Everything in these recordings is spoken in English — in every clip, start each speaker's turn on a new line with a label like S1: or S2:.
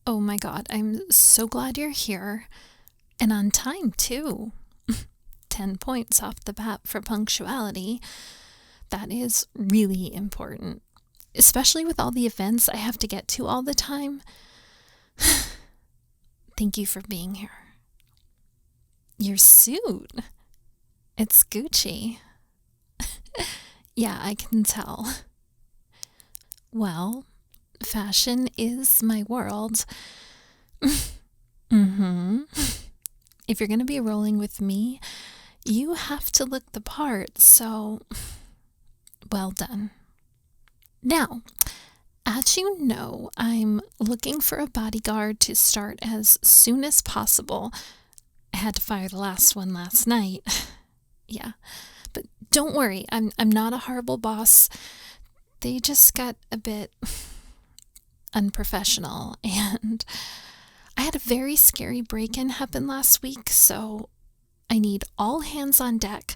S1: Oh my God, I'm so glad you're here. And on time, too. 10 points off the bat for punctuality. That is really important, especially with all the events I have to get to all the time. Thank you for being here. Your suit. It's Gucci. Yeah, I can tell. Well, fashion is my world. Mm-hmm. If you're going to be rolling with me, you have to look the part, so well done. Now, as you know, I'm looking for a bodyguard to start as soon as possible. I had to fire the last one last night. Yeah, but don't worry, I'm not a horrible boss. They just got a bit unprofessional, and I had a very scary break-in happen last week, so I need all hands on deck.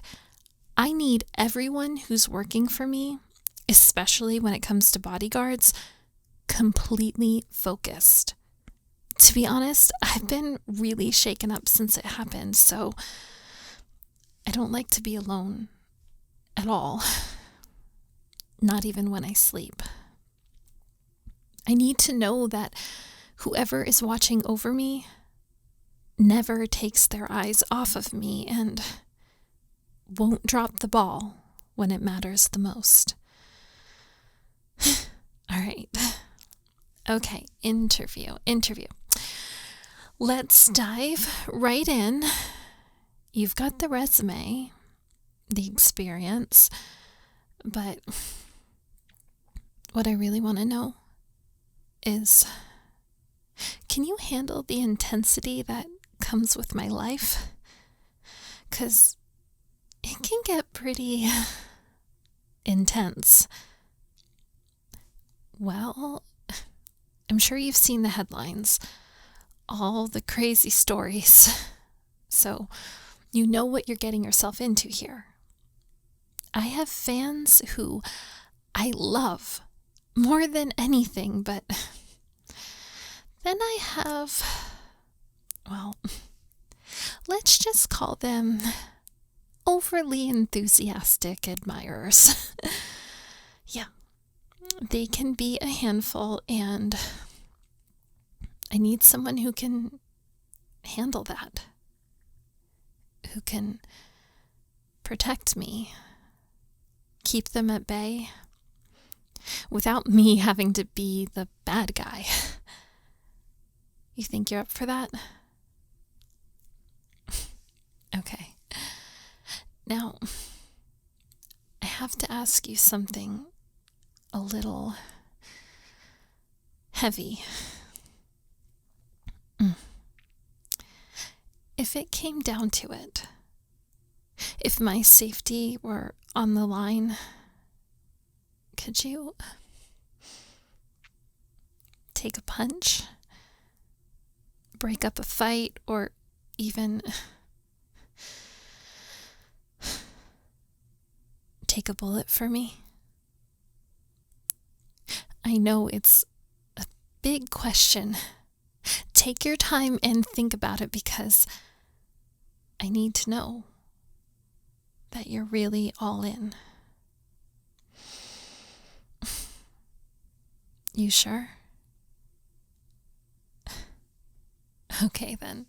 S1: I need everyone who's working for me, especially when it comes to bodyguards, completely focused. To be honest, I've been really shaken up since it happened, so I don't like to be alone at all. Not even when I sleep. I need to know that whoever is watching over me never takes their eyes off of me and won't drop the ball when it matters the most. All right. Okay, interview. Let's dive right in. You've got the resume, the experience, but what I really want to know is, can you handle the intensity that comes with my life? 'Cause it can get pretty intense. Well, I'm sure you've seen the headlines, all the crazy stories. So you know what you're getting yourself into here. I have fans who I love more than anything, but then I have, well, let's just call them overly enthusiastic admirers. Yeah, they can be a handful, and I need someone who can handle that, who can protect me, keep them at bay, without me having to be the bad guy. You think you're up for that? Okay. Now, I have to ask you something a little heavy. If it came down to it, if my safety were on the line, could you take a punch, break up a fight, or even take a bullet for me? I know it's a big question. Take your time and think about it, because I need to know that you're really all in. You sure? Okay then.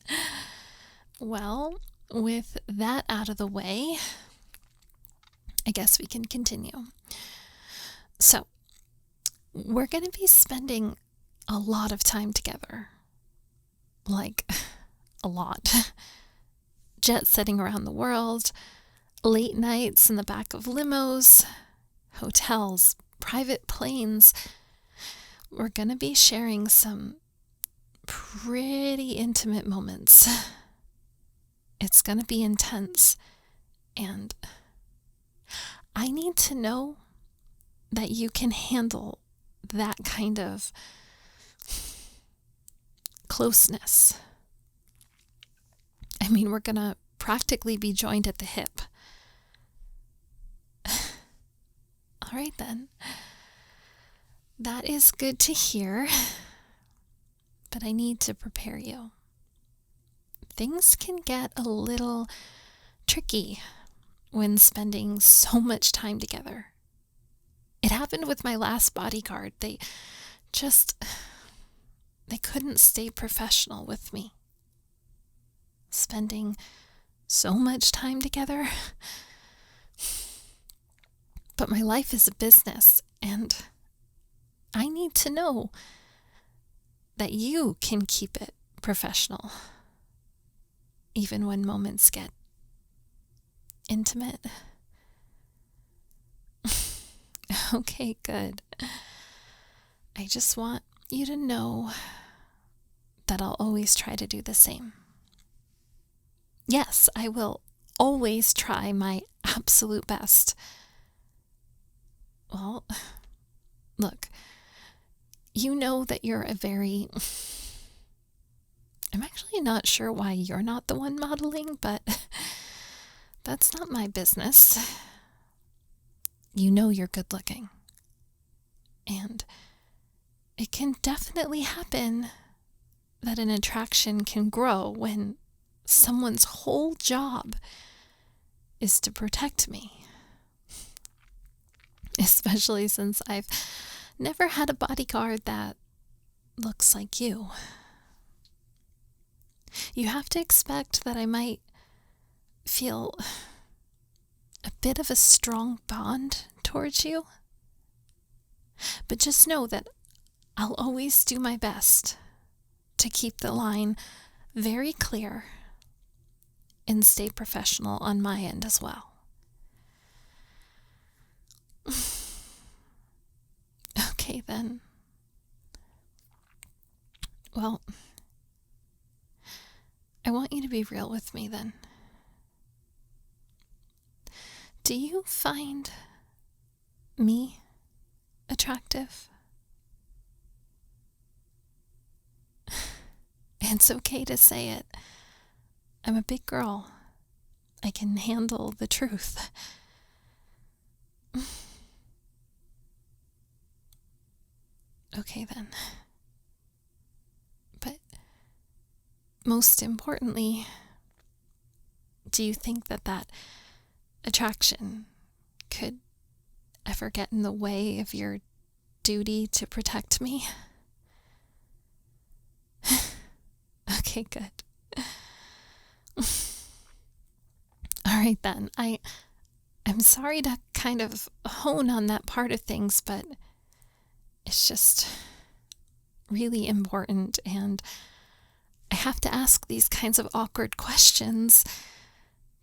S1: Well, with that out of the way, I guess we can continue. So, we're going to be spending a lot of time together. Like, a lot. Jet setting around the world, late nights in the back of limos, hotels, private planes. We're going to be sharing some pretty intimate moments. It's going to be intense, and I need to know that you can handle that kind of closeness. I mean, we're going to practically be joined at the hip. All right, then. That is good to hear. But but I need to prepare you. Things can get a little tricky when spending so much time together. It happened with my last bodyguard. They couldn't stay professional with me. Spending so much time together. But my life is a business, and I need to know that you can keep it professional, even when moments get intimate. Okay, good. I just want you to know that I'll always try to do the same. Yes, I will always try my absolute best. Well, look, you know that you're I'm actually not sure why you're not the one modeling, but that's not my business. You know you're good looking. And it can definitely happen that an attraction can grow when someone's whole job is to protect me. Especially since I've never had a bodyguard that looks like you. You have to expect that I might feel a bit of a strong bond towards you. But just know that I'll always do my best to keep the line very clear and stay professional on my end as well. Okay, then. Well, I want you to be real with me then. Do you find me attractive? It's okay to say it. I'm a big girl. I can handle the truth. Okay, then. But most importantly, do you think that attraction could ever get in the way of your duty to protect me? Okay, good. All right, then. I'm sorry to kind of hone on that part of things, but it's just really important, and I have to ask these kinds of awkward questions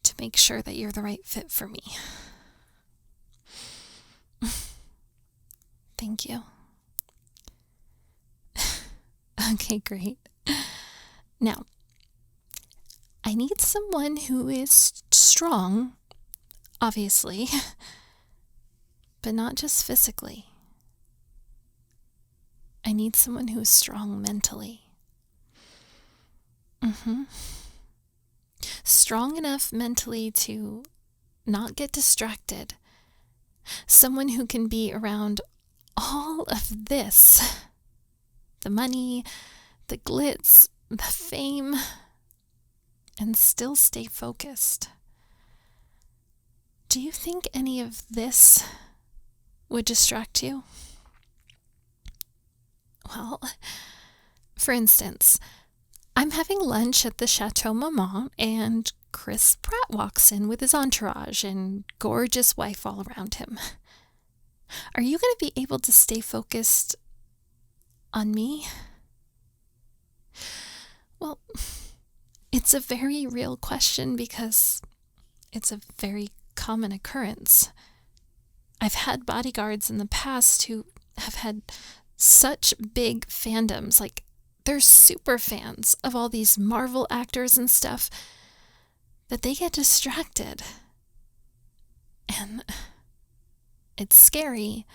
S1: to make sure that you're the right fit for me. Thank you. Okay, great. Now, I need someone who is strong, obviously, but not just physically. I need someone who is strong mentally. Strong enough mentally to not get distracted. Someone who can be around all of this. The money, the glitz, the fame, and still stay focused. Do you think any of this would distract you? Well, for instance, I'm having lunch at the Chateau Maman, and Chris Pratt walks in with his entourage and gorgeous wife all around him. Are you going to be able to stay focused on me? Well, it's a very real question because it's a very common occurrence. I've had bodyguards in the past who have had such big fandoms, like they're super fans of all these Marvel actors and stuff, that they get distracted. And it's scary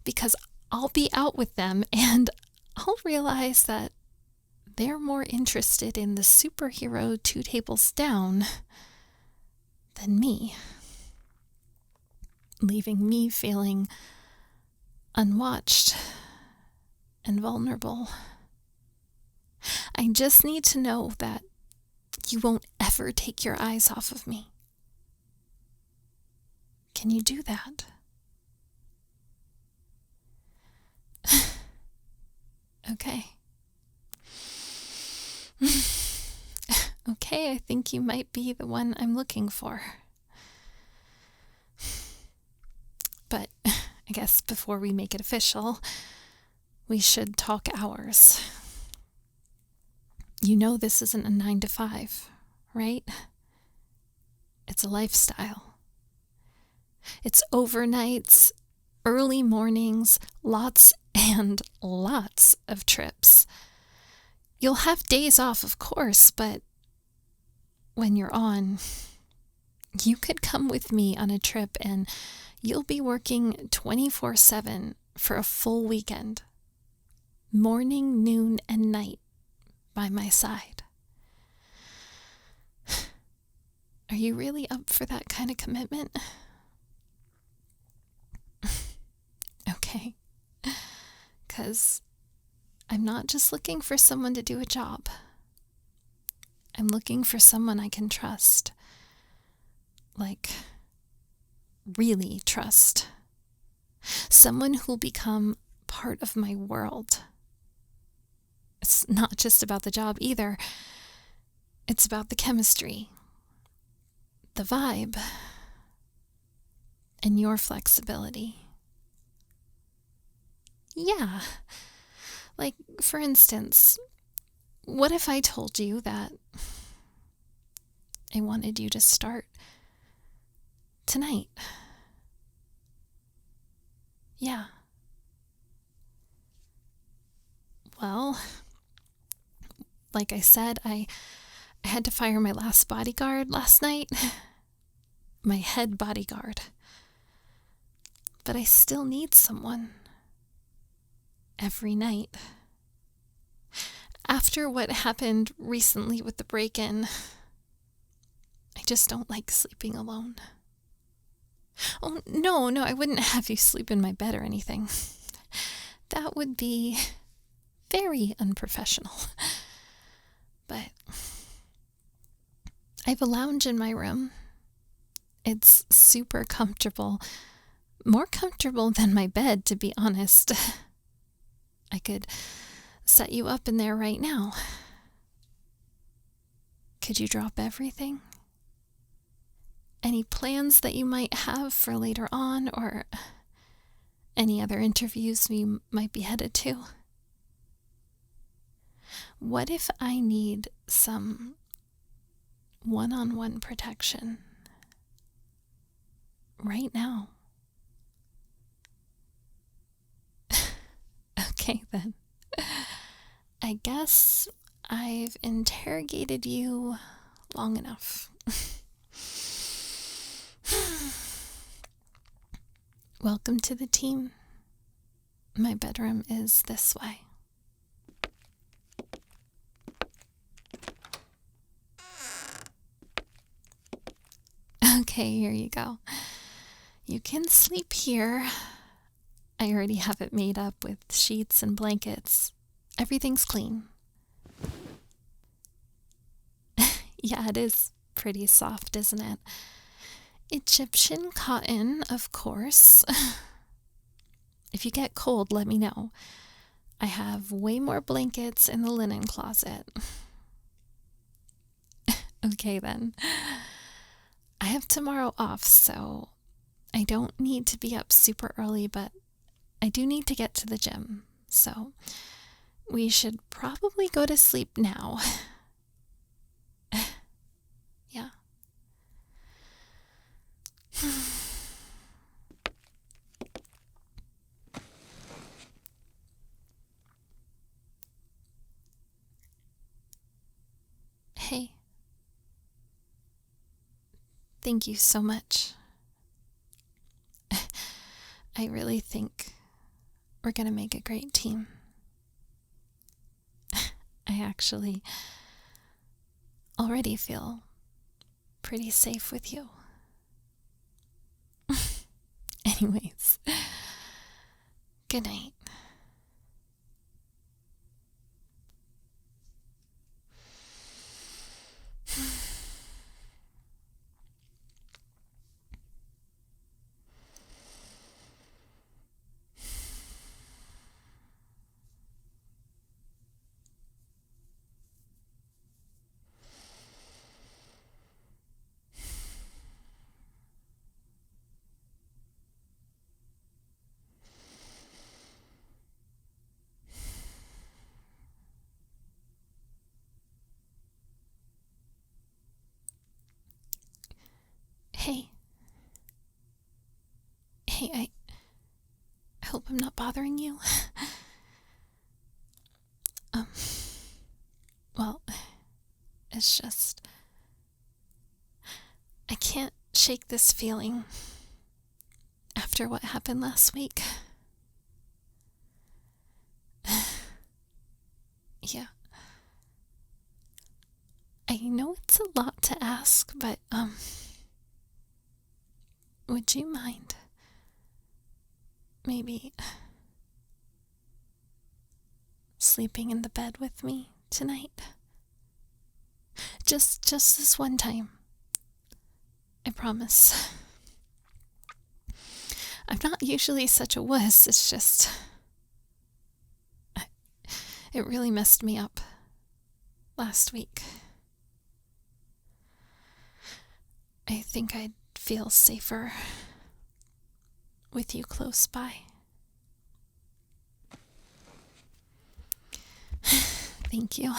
S1: because I'll be out with them and I'll realize that they're more interested in the superhero 2 tables down than me, leaving me feeling unwatched and vulnerable. I just need to know that you won't ever take your eyes off of me. Can you do that? Okay. Okay, I think you might be the one I'm looking for. But I guess before we make it official, we should talk hours. You know this isn't a 9 to 5, right? It's a lifestyle. It's overnights, early mornings, lots and lots of trips. You'll have days off, of course, but when you're on, you could come with me on a trip and you'll be working 24/7 for a full weekend. Morning, noon, and night by my side. Are you really up for that kind of commitment? Okay. 'Cause I'm not just looking for someone to do a job. I'm looking for someone I can trust. Like, really trust. Someone who'll become part of my world. It's not just about the job either. It's about the chemistry, the vibe, and your flexibility. Yeah. Like, for instance, what if I told you that I wanted you to start tonight? Yeah. Well, like I said, I had to fire my last bodyguard last night. My head bodyguard. But I still need someone. Every night. After what happened recently with the break-in, I just don't like sleeping alone. Oh, no, I wouldn't have you sleep in my bed or anything. That would be very unprofessional. But I have a lounge in my room. It's super comfortable. More comfortable than my bed, to be honest. I could set you up in there right now. Could you drop everything? Any plans that you might have for later on, or any other interviews we might be headed to? What if I need some one-on-one protection right now? Okay, then. I guess I've interrogated you long enough. Welcome to the team. My bedroom is this way. Okay, here you go. You can sleep here. I already have it made up with sheets and blankets. Everything's clean. Yeah, it is pretty soft, isn't it? Egyptian cotton, of course. If you get cold, let me know. I have way more blankets in the linen closet. Okay, then. I have tomorrow off, so I don't need to be up super early, but I do need to get to the gym, so we should probably go to sleep now. Yeah. Hey. Thank you so much. I really think we're gonna make a great team. I actually already feel pretty safe with you. Anyways, good night. Hey, I hope I'm not bothering you. um, well, it's just, I can't shake this feeling after what happened last week. Yeah. I know it's a lot to ask, but, would you mind maybe sleeping in the bed with me tonight? Just this one time. I promise. I'm not usually such a wuss, it's just, it really messed me up last week. I think I'd feel safer with you close by. Thank you.